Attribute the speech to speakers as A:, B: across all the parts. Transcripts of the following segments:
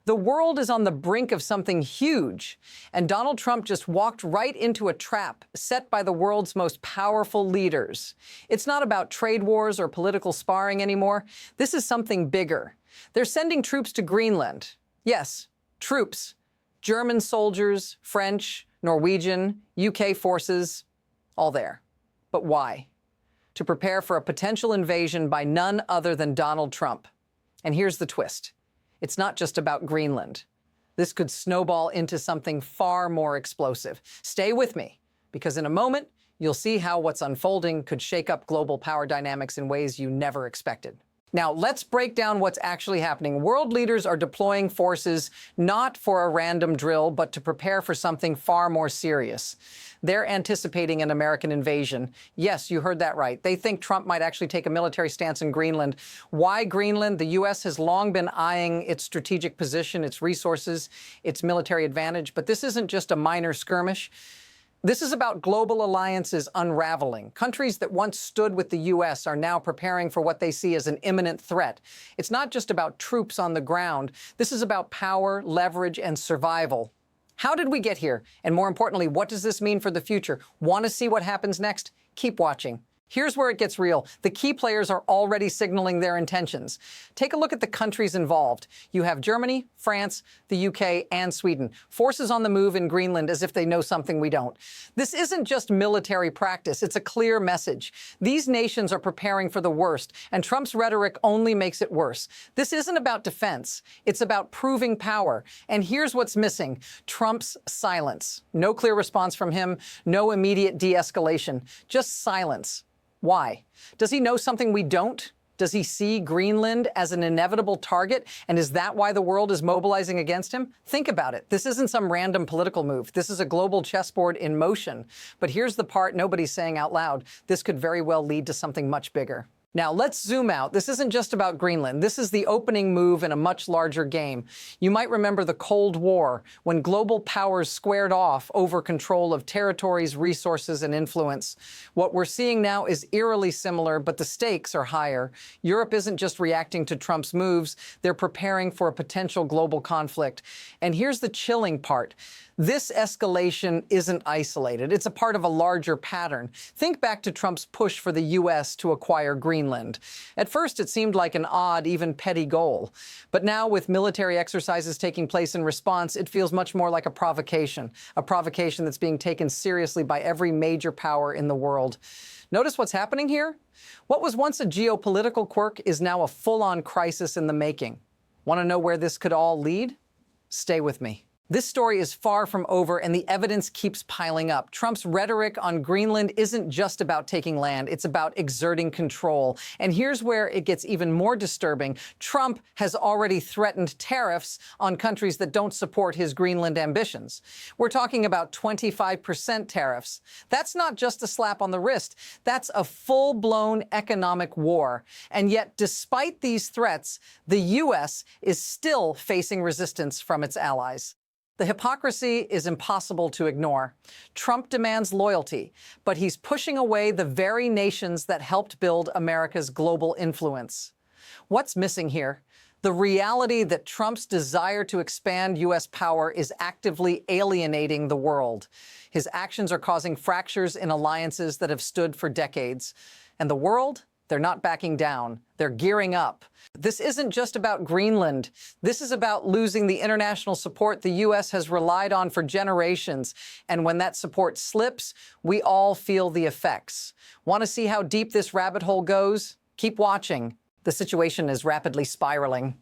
A: The world is on the brink of something huge, and Donald Trump just walked right into a trap set by the world's most powerful leaders. It's not about trade wars or political sparring anymore. This is something bigger. They're sending troops to Greenland. Yes, troops. German soldiers, French, Norwegian, UK forces, all there. But why? To prepare for a potential invasion by none other than Donald Trump. And here's the twist. It's not just about Greenland. This could snowball into something far more explosive. Stay with me, because in a moment, you'll see how what's unfolding could shake up global power dynamics in ways you never expected. Now, let's break down what's actually happening. World leaders are deploying forces not for a random drill, but to prepare for something far more serious. They're anticipating an American invasion. Yes, you heard that right. They think Trump might actually take a military stance in Greenland. Why Greenland? The U.S. has long been eyeing its strategic position, its resources, its military advantage. But this isn't just a minor skirmish. This is about global alliances unraveling. Countries that once stood with the U.S. are now preparing for what they see as an imminent threat. It's not just about troops on the ground. This is about power, leverage, and survival. How did we get here? And more importantly, what does this mean for the future? Want to see what happens next? Keep watching. Here's where it gets real. The key players are already signaling their intentions. Take a look at the countries involved. You have Germany, France, the UK, and Sweden. Forces on the move in Greenland as if they know something we don't. This isn't just military practice. It's a clear message. These nations are preparing for the worst, and Trump's rhetoric only makes it worse. This isn't about defense. It's about proving power. And here's what's missing. Trump's silence. No clear response from him. No immediate de-escalation. Just silence. Why? Does he know something we don't? Does he see Greenland as an inevitable target? And is that why the world is mobilizing against him? Think about it. This isn't some random political move. This is a global chessboard in motion. But here's the part nobody's saying out loud. This could very well lead to something much bigger. Now, let's zoom out. This isn't just about Greenland. This is the opening move in a much larger game. You might remember the Cold War, when global powers squared off over control of territories, resources, and influence. What we're seeing now is eerily similar, but the stakes are higher. Europe isn't just reacting to Trump's moves. They're preparing for a potential global conflict. And here's the chilling part. This escalation isn't isolated. It's a part of a larger pattern. Think back to Trump's push for the U.S. to acquire Greenland. At first, it seemed like an odd, even petty goal. But now, with military exercises taking place in response, it feels much more like a provocation that's being taken seriously by every major power in the world. Notice what's happening here? What was once a geopolitical quirk is now a full-on crisis in the making. Want to know where this could all lead? Stay with me. This story is far from over, and the evidence keeps piling up. Trump's rhetoric on Greenland isn't just about taking land. It's about exerting control. And here's where it gets even more disturbing. Trump has already threatened tariffs on countries that don't support his Greenland ambitions. We're talking about 25% tariffs. That's not just a slap on the wrist. That's a full-blown economic war. And yet, despite these threats, the U.S. is still facing resistance from its allies. The hypocrisy is impossible to ignore. Trump demands loyalty, but he's pushing away the very nations that helped build America's global influence. What's missing here? The reality that Trump's desire to expand U.S. power is actively alienating the world. His actions are causing fractures in alliances that have stood for decades. And the world? They're not backing down. They're gearing up. This isn't just about Greenland. This is about losing the international support the U.S. has relied on for generations. And when that support slips, we all feel the effects. Want to see how deep this rabbit hole goes? Keep watching. The situation is rapidly spiraling.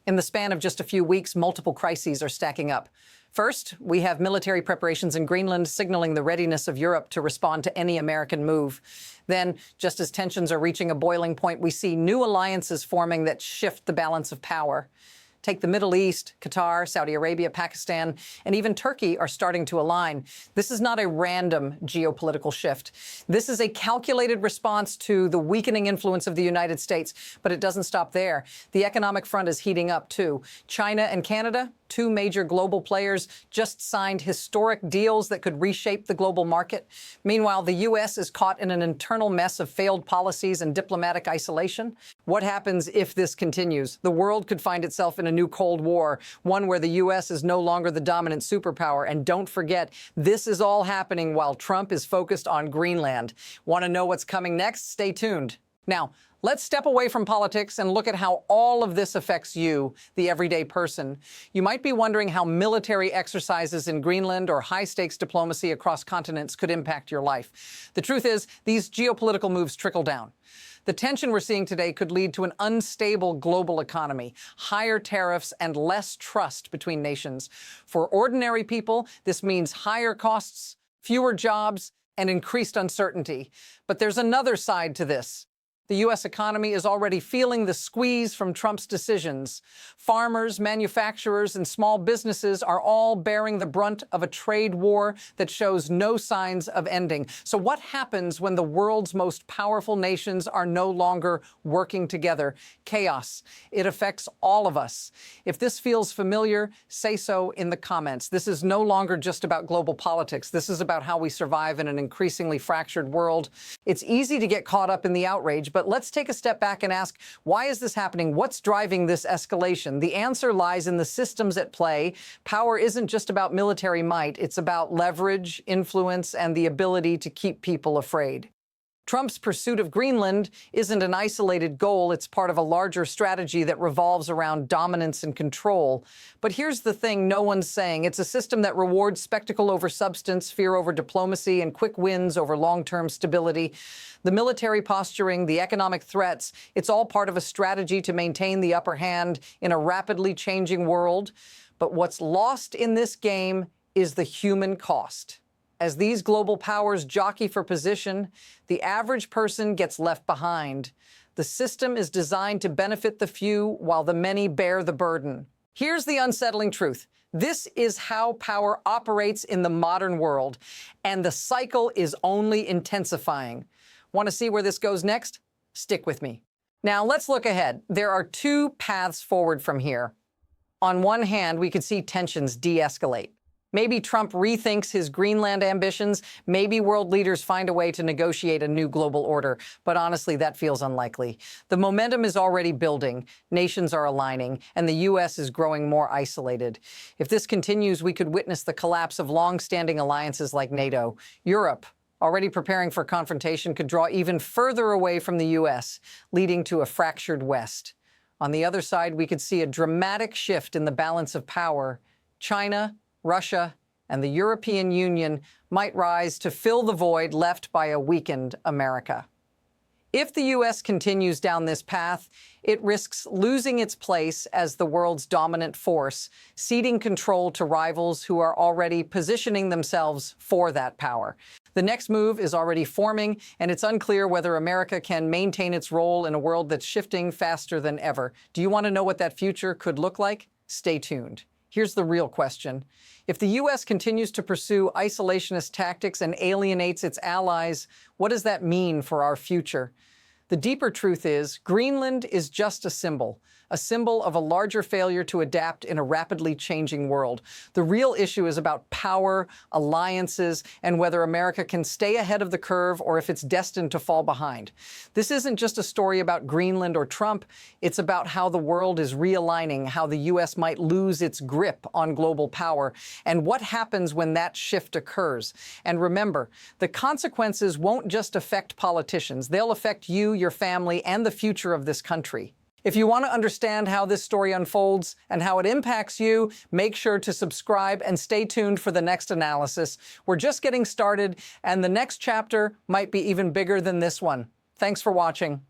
A: In the span of just a few weeks, multiple crises are stacking up. First, we have military preparations in Greenland signaling the readiness of Europe to respond to any American move. Then, just as tensions are reaching a boiling point, we see new alliances forming that shift the balance of power. Take the Middle East. Qatar, Saudi Arabia, Pakistan, and even Turkey are starting to align. This is not a random geopolitical shift. This is a calculated response to the weakening influence of the United States. But it doesn't stop there. The economic front is heating up, too. China and Canada, two major global players just signed historic deals that could reshape the global market. Meanwhile, the U.S. is caught in an internal mess of failed policies and diplomatic isolation. What happens if this continues? The world could find itself in a new Cold War, one where the U.S. is no longer the dominant superpower. And don't forget, this is all happening while Trump is focused on Greenland. Want to know what's coming next? Stay tuned. Now, let's step away from politics and look at how all of this affects you, the everyday person. You might be wondering how military exercises in Greenland or high-stakes diplomacy across continents could impact your life. The truth is, these geopolitical moves trickle down. The tension we're seeing today could lead to an unstable global economy, higher tariffs, and less trust between nations. For ordinary people, this means higher costs, fewer jobs, and increased uncertainty. But there's another side to this. The U.S. economy is already feeling the squeeze from Trump's decisions. Farmers, manufacturers, and small businesses are all bearing the brunt of a trade war that shows no signs of ending. So what happens when the world's most powerful nations are no longer working together? Chaos. It affects all of us. If this feels familiar, say so in the comments. This is no longer just about global politics. This is about how we survive in an increasingly fractured world. It's easy to get caught up in the outrage, but let's take a step back and ask, why is this happening? What's driving this escalation? The answer lies in the systems at play. Power isn't just about military might. It's about leverage, influence, and the ability to keep people afraid. Trump's pursuit of Greenland isn't an isolated goal. It's part of a larger strategy that revolves around dominance and control. But here's the thing no one's saying. It's a system that rewards spectacle over substance, fear over diplomacy, and quick wins over long-term stability. The military posturing, the economic threats, it's all part of a strategy to maintain the upper hand in a rapidly changing world. But what's lost in this game is the human cost. As these global powers jockey for position, the average person gets left behind. The system is designed to benefit the few while the many bear the burden. Here's the unsettling truth. This is how power operates in the modern world, and the cycle is only intensifying. Want to see where this goes next? Stick with me. Now, let's look ahead. There are two paths forward from here. On one hand, we could see tensions de-escalate. Maybe Trump rethinks his Greenland ambitions. Maybe world leaders find a way to negotiate a new global order. But honestly, that feels unlikely. The momentum is already building. Nations are aligning, and the U.S. is growing more isolated. If this continues, we could witness the collapse of long-standing alliances like NATO. Europe, already preparing for confrontation, could draw even further away from the U.S., leading to a fractured West. On the other side, we could see a dramatic shift in the balance of power. China, Russia, and the European Union might rise to fill the void left by a weakened America. If the U.S. continues down this path, it risks losing its place as the world's dominant force, ceding control to rivals who are already positioning themselves for that power. The next move is already forming, and it's unclear whether America can maintain its role in a world that's shifting faster than ever. Do you want to know what that future could look like? Stay tuned. Here's the real question. If the U.S. continues to pursue isolationist tactics and alienates its allies, what does that mean for our future? The deeper truth is, Greenland is just a symbol of a larger failure to adapt in a rapidly changing world. The real issue is about power, alliances, and whether America can stay ahead of the curve or if it's destined to fall behind. This isn't just a story about Greenland or Trump. It's about how the world is realigning, how the U.S. might lose its grip on global power, and what happens when that shift occurs. And remember, the consequences won't just affect politicians. They'll affect you, your family, and the future of this country. If you want to understand how this story unfolds and how it impacts you, make sure to subscribe and stay tuned for the next analysis. We're just getting started, and the next chapter might be even bigger than this one. Thanks for watching.